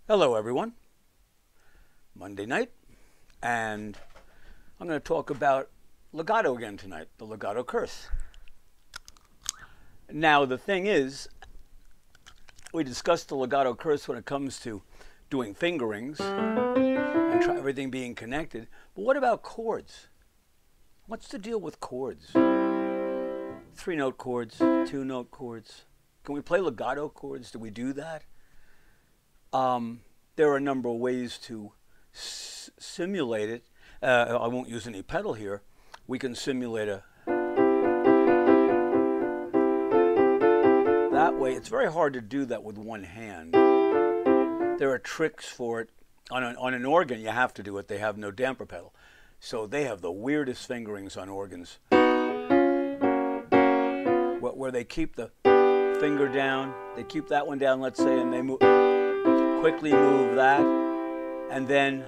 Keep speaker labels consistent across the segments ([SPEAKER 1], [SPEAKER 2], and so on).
[SPEAKER 1] Hello everyone, Monday night, and I'm going to talk about legato again tonight, the legato curse. Now the thing is, we discussed the legato curse when it comes to doing fingerings and everything being connected, but what about chords? What's the deal with chords? 3-note chords, 2-note chords. Can we play legato chords? Do we do that? There are a number of ways to simulate it. I won't use any pedal here. We can simulate that way. It's very hard to do that with one hand. There are tricks for it. On an organ, you have to do it. They have no damper pedal. So they have the weirdest fingerings on organs, where they keep the finger down. They keep that one down, let's say, and they quickly move that, and then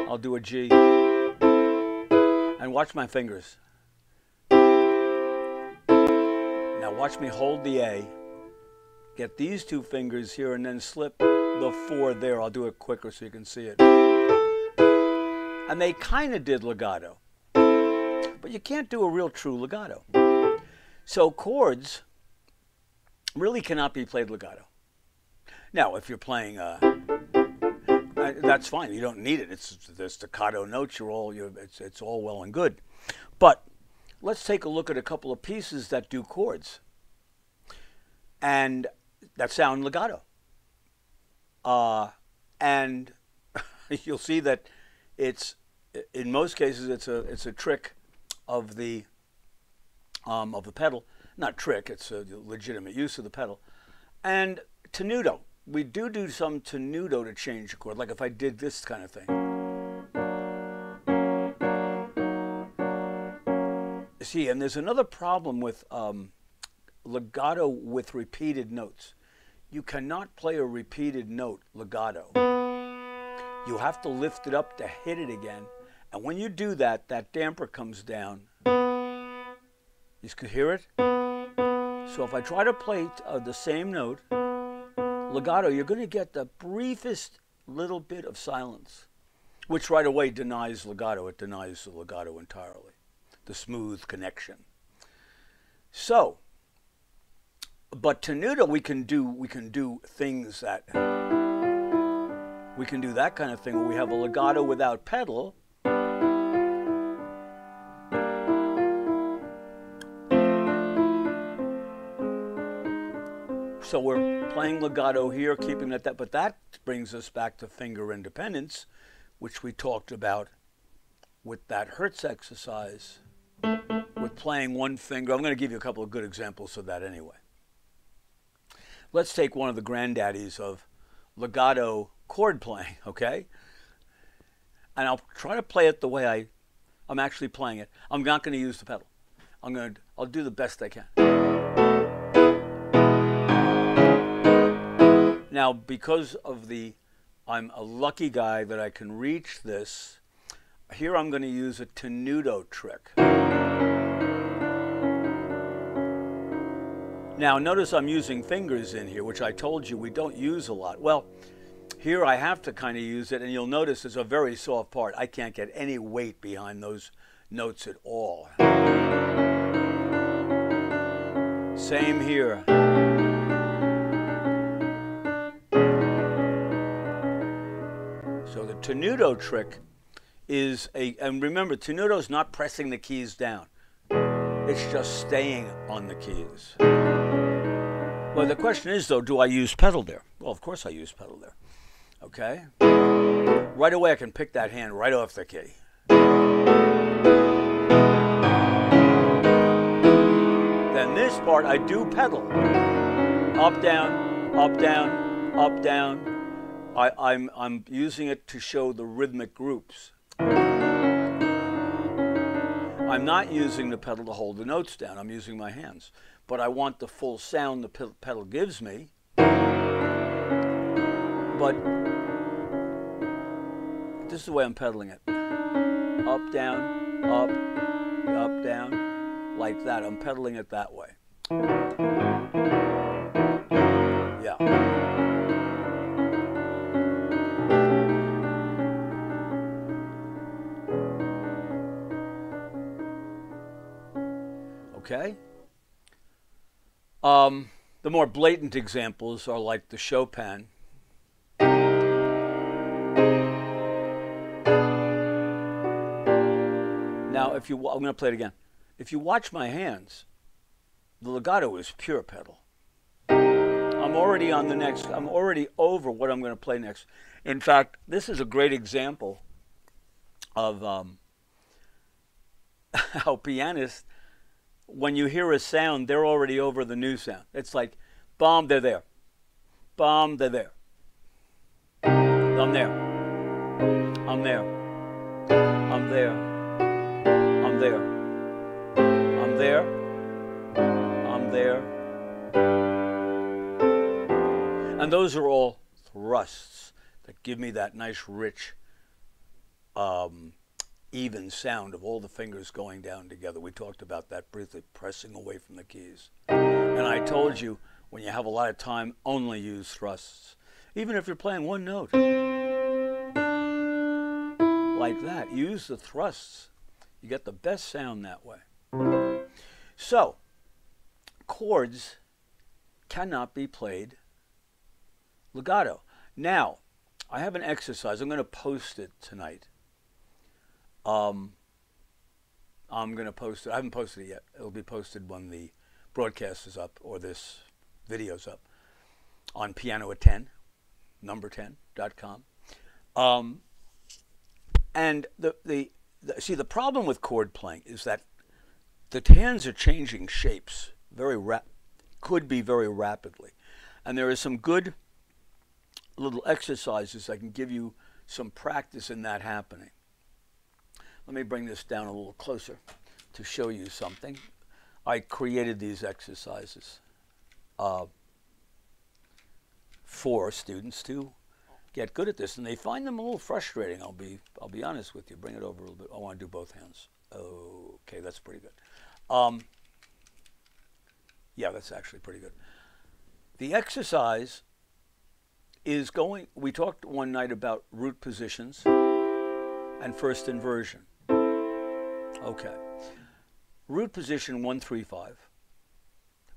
[SPEAKER 1] I'll do a G and watch my fingers. Now watch me hold the A, get these two fingers here, and then slip the 4 there. I'll do it quicker so you can see it. And they kind of did legato, but you can't do a real true legato. So chords really cannot be played legato. Now, if you're playing, that's fine. You don't need it. It's the staccato notes. It's all well and good. But let's take a look at a couple of pieces that do chords and that sound legato. And you'll see that it's, in most cases, it's a trick of the pedal. Not trick, it's a legitimate use of the pedal. And tenuto. We do some tenuto to change the chord, like if I did this kind of thing. See, and there's another problem with legato with repeated notes. You cannot play a repeated note legato. You have to lift it up to hit it again. And when you do that, that damper comes down. You can hear it? So if I try to play the same note, legato, you're going to get the briefest little bit of silence, which right away denies legato. It denies the legato entirely, the smooth connection. So, but tenuto, we can do things that, we can do that kind of thing where we have a legato without pedal. So we're playing legato here, keeping it that, but that brings us back to finger independence, which we talked about with that Hertz exercise, with playing one finger. I'm going to give you a couple of good examples of that anyway. Let's take one of the granddaddies of legato chord playing, okay? And I'll try to play it the way I'm actually playing it. I'm not going to use the pedal. I'll do the best I can. Now, because of I'm a lucky guy that I can reach this, here I'm going to use a tenuto trick. Now, notice I'm using fingers in here, which I told you we don't use a lot. Well, here I have to kind of use it, and you'll notice it's a very soft part. I can't get any weight behind those notes at all. Same here. So the tenuto trick is and remember, tenuto is not pressing the keys down. It's just staying on the keys. Well, the question is, though, do I use pedal there? Well, of course I use pedal there. Okay? Right away I can pick that hand right off the key. Then this part I do pedal. Up, down, up, down, up, down. I'm using it to show the rhythmic groups. I'm not using the pedal to hold the notes down. I'm using my hands. But I want the full sound the pedal gives me. But this is the way I'm pedaling it. Up, down, up, down, like that. I'm pedaling it that way. The more blatant examples are like the Chopin. Now, I'm going to play it again. If you watch my hands, the legato is pure pedal. I'm already on the next, I'm already over what I'm going to play next. In fact, this is a great example of how pianists, when you hear a sound, they're already over the new sound. It's like, bomb, they're there. Bomb, they're there. I'm there. I'm there. I'm there. I'm there. I'm there. I'm there. And those are all thrusts that give me that nice, rich, even sound of all the fingers going down together. We talked about that briefly, pressing away from the keys. And I told you, when you have a lot of time, only use thrusts. Even if you're playing one note. Like that. Use the thrusts. You get the best sound that way. So, chords cannot be played legato. Now, I have an exercise. I'm going to post it tonight. I'm going to post it. I haven't posted it yet. It'll be posted when the broadcast is up or this video's up on PianoAt10, number10.com. And see, the problem with chord playing is that the hands are changing shapes could be very rapidly. And there are some good little exercises that can give you some practice in that happening. Let me bring this down a little closer to show you something. I created these exercises for students to get good at this, and they find them a little frustrating. I'll be honest with you. Bring it over a little bit. I want to do both hands. Okay, that's pretty good. Yeah, that's actually pretty good. The exercise is going. We talked one night about root positions and first inversion. Okay, root position 1, 3, 5.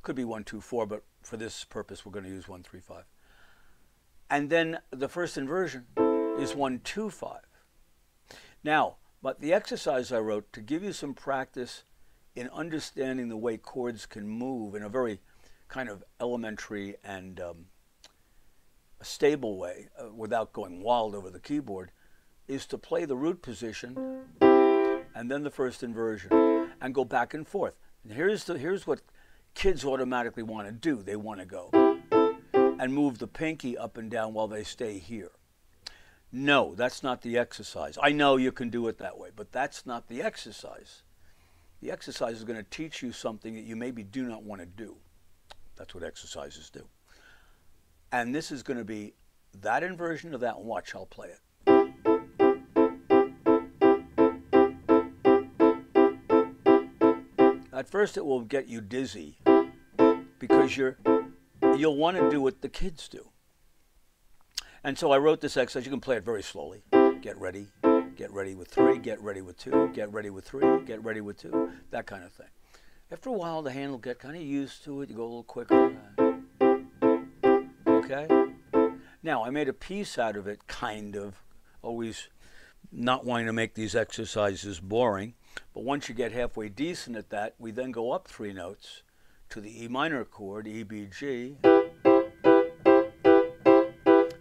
[SPEAKER 1] Could be 1, 2, 4, but for this purpose, we're going to use 1, 3, 5. And then the first inversion is 1, 2, 5. Now, but the exercise I wrote to give you some practice in understanding the way chords can move in a very kind of elementary and a stable way without going wild over the keyboard is to play the root position and then the first inversion and go back and forth. And here's what kids automatically want to do. They want to go and move the pinky up and down while they stay here. No, that's not the exercise. I know you can do it that way, but that's not the exercise. The exercise is going to teach you something that you maybe do not want to do. That's what exercises do. And this is going to be that inversion of that one. Watch, I'll play it. At first it will get you dizzy because you'll want to do what the kids do. And so I wrote this exercise. You can play it very slowly. Get ready with 3, get ready with 2, get ready with 3, get ready with 2, that kind of thing. After a while, the hand will get kind of used to it. You go a little quicker. Okay? Now, I made a piece out of it, kind of, always not wanting to make these exercises boring. But once you get halfway decent at that, we then go up 3 notes to the E minor chord, E, B, G.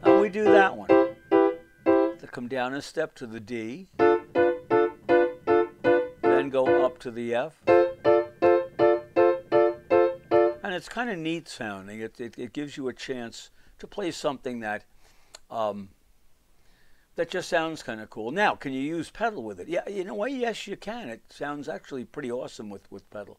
[SPEAKER 1] And we do that one. To come down a step to the D. Then go up to the F. And it's kind of neat sounding. It gives you a chance to play something that that just sounds kind of cool. Now, can you use pedal with it? Yeah, you know what? Yes, you can. It sounds actually pretty awesome with pedal.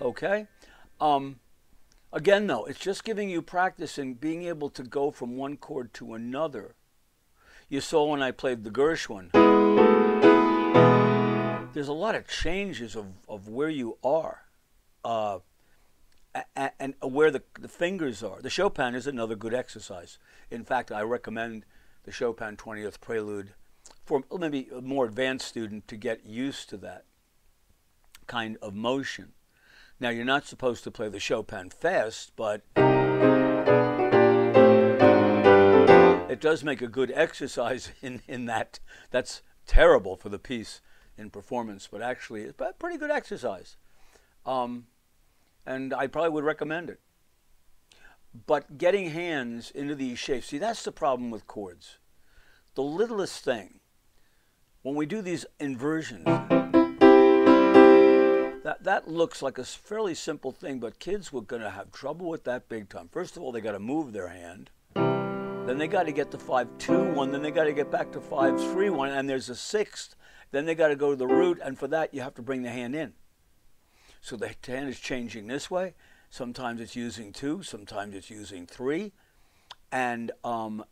[SPEAKER 1] Okay? Again, though, it's just giving you practice in being able to go from one chord to another. You saw when I played the Gershwin, there's a lot of changes of where you are and where the fingers are. The Chopin is another good exercise. In fact, I recommend the Chopin 20th Prelude for maybe a more advanced student to get used to that kind of motion. Now, you're not supposed to play the Chopin fast, but it does make a good exercise in that. That's terrible for the piece in performance, but actually it's a pretty good exercise. And I probably would recommend it. But getting hands into these shapes, see, that's the problem with chords. The littlest thing, when we do these inversions, that looks like a fairly simple thing, but kids were going to have trouble with that big time. First of all, they got to move their hand. Then they got to get to 5-2-1. Then they got to get back to 5-3-1. And there's a sixth. Then they got to go to the root. And for that, you have to bring the hand in. So the hand is changing this way. Sometimes it's using 2. Sometimes it's using 3. And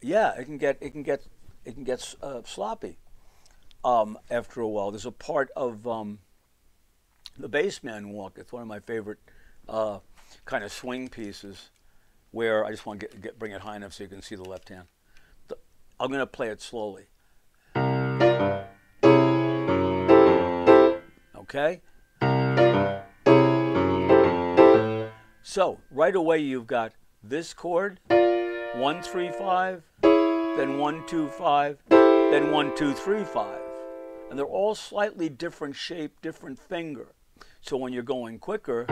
[SPEAKER 1] yeah, it can get sloppy after a while. There's a part of the Bassman Walk. It's one of my favorite kind of swing pieces, where I just want to bring it high enough so you can see the left hand. I'm going to play it slowly. Okay? So, right away you've got this chord, 1, 3, 5, then 1, 2, 5, then 1, 2, 3, 5. And they're all slightly different shape, different finger. So when you're going quicker,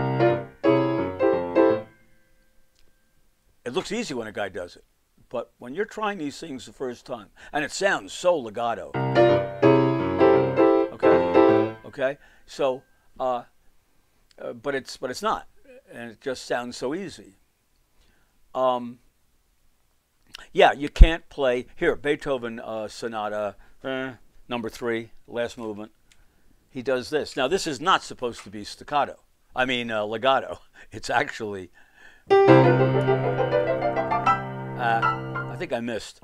[SPEAKER 1] it looks easy when a guy does it. But when you're trying these things the first time, and it sounds so legato. Okay? So, but it's not. And it just sounds so easy. Yeah, you can't play, here, Beethoven Sonata, number 3, last movement. He does this. Now, this is not supposed to be staccato. I mean, legato. It's actually, I think I missed.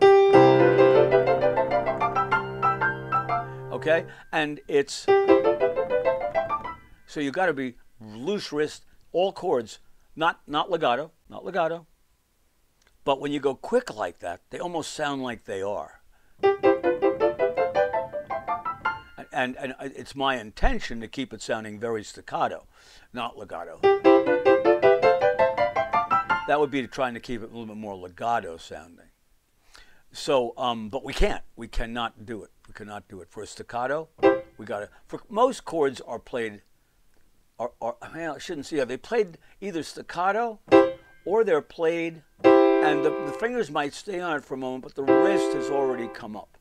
[SPEAKER 1] Okay? And it's, so you got to be loose wrist, all chords, not legato, not legato. But when you go quick like that, they almost sound like they are. And it's my intention to keep it sounding very staccato, not legato. That would be trying to keep it a little bit more legato sounding. So, but we can't. We cannot do it. We cannot do it. For a staccato, we got to, for most chords are played, I shouldn't say, are they played either staccato or they're played, and the fingers might stay on it for a moment, but the wrist has already come up.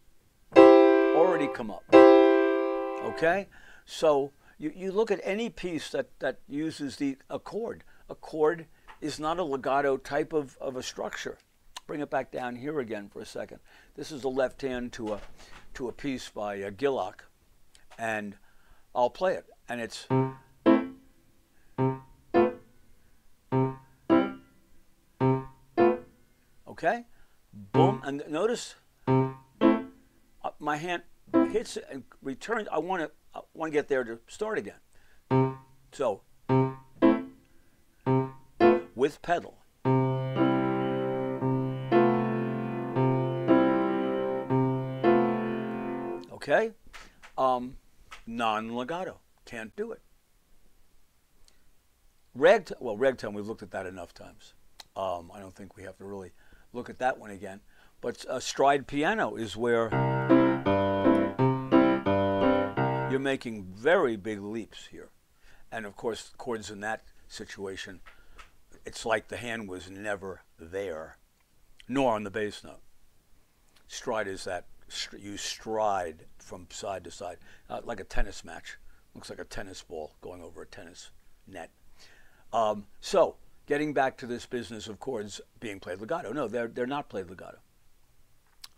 [SPEAKER 1] Already come up. Okay? So you look at any piece that uses a chord. A chord is not a legato type of a structure. Bring it back down here again for a second. This is the left hand to a piece by Gillock, and I'll play it. And it's okay? Boom. And notice my hand hits it and returns. I want to get there to start again. So with pedal. Okay? Non-legato. Can't do it. Ragtime, we've looked at that enough times. I don't think we have to really look at that one again. But stride piano is where you're making very big leaps here. And of course, chords in that situation, it's like the hand was never there, nor on the bass note. Stride is that you stride from side to side, like a tennis match. Looks like a tennis ball going over a tennis net. So, getting back to this business of chords being played legato. No, they're not played legato.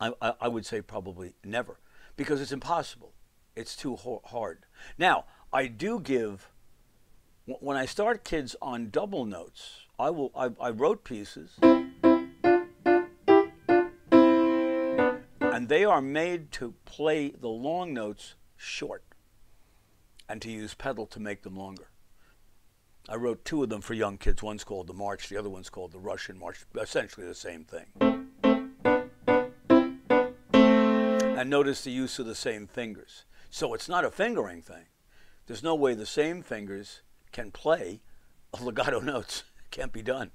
[SPEAKER 1] I would say probably never, because it's impossible. It's too hard. Now, I do give, when I start kids on double notes, I wrote pieces, and they are made to play the long notes short and to use pedal to make them longer. I wrote 2 of them for young kids. One's called the March, the other one's called the Russian March, essentially the same thing. And notice the use of the same fingers. So it's not a fingering thing. There's no way the same fingers can play legato notes. It can't be done.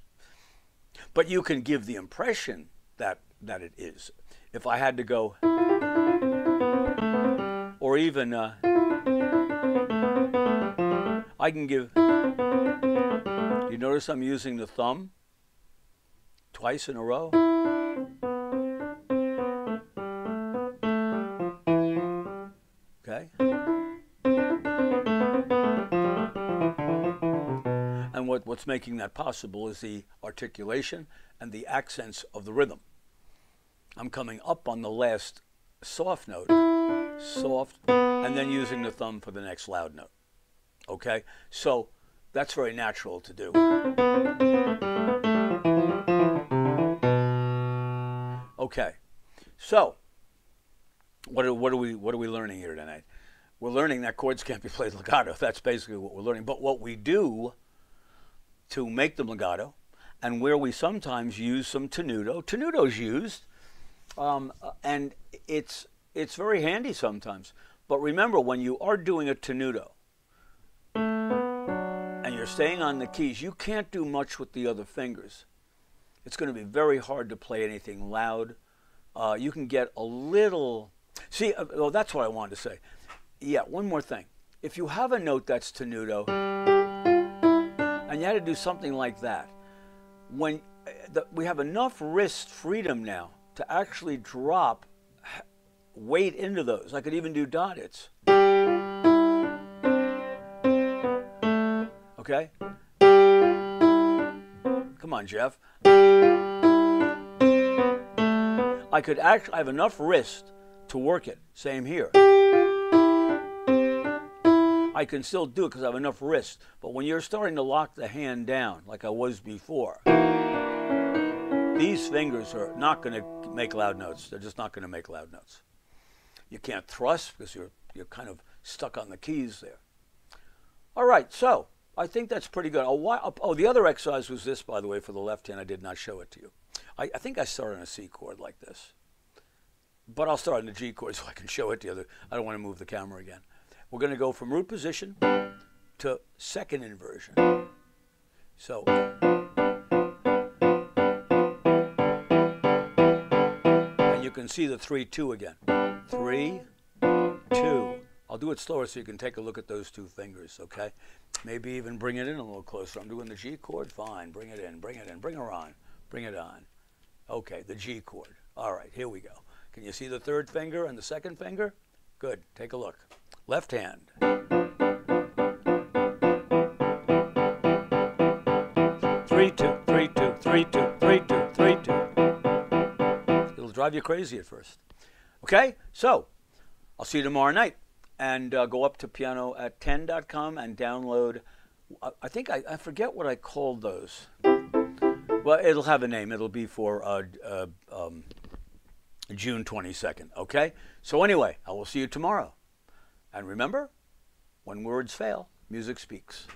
[SPEAKER 1] But you can give the impression that it is. If I had to go, or even, I can give, you notice I'm using the thumb twice in a row? Okay? And what's making that possible is the articulation and the accents of the rhythm. I'm coming up on the last soft note, soft, and then using the thumb for the next loud note. Okay? So that's very natural to do. Okay. So what are we learning here tonight? We're learning that chords can't be played legato. That's basically what we're learning. But what we do to make them legato, and where we sometimes use some tenuto. Tenuto's used, and it's very handy sometimes. But remember, when you are doing a tenuto and you're staying on the keys, you can't do much with the other fingers. It's going to be very hard to play anything loud. You can get a little... See, well, that's what I wanted to say. Yeah, one more thing. If you have a note that's tenuto, and you had to do something like that, when we have enough wrist freedom now to actually drop weight into those. I could even do dotted. Okay? Come on, Jeff. I could actually, I have enough wrist to work it. Same here. I can still do it because I have enough wrist. But when you're starting to lock the hand down, like I was before, these fingers are not going to make loud notes. They're just not going to make loud notes. You can't thrust because you're kind of stuck on the keys there. All right, so I think that's pretty good. Oh, the other exercise was this, by the way, for the left hand. I did not show it to you. I think I started on a C chord like this. But I'll start on the G chord so I can show it to you. I don't want to move the camera again. We're going to go from root position to second inversion. So, and you can see the 3-2 again. 3, 2. I'll do it slower so you can take a look at those two fingers, okay? Maybe even bring it in a little closer. I'm doing the G chord. Fine. Bring it in. Bring it in. Bring her on. Bring it on. Okay, the G chord. All right, here we go. Can you see the third finger and the second finger? Good. Take a look. Left hand. 3-2, 3-2, 3-2, 3-2, 3-2. It'll drive you crazy at first. Okay, so I'll see you tomorrow night. And go up to PianoAt10.com and download. I think I forget what I called those. Well, it'll have a name. It'll be for June 22nd. Okay. So anyway, I will see you tomorrow. And remember, when words fail, music speaks.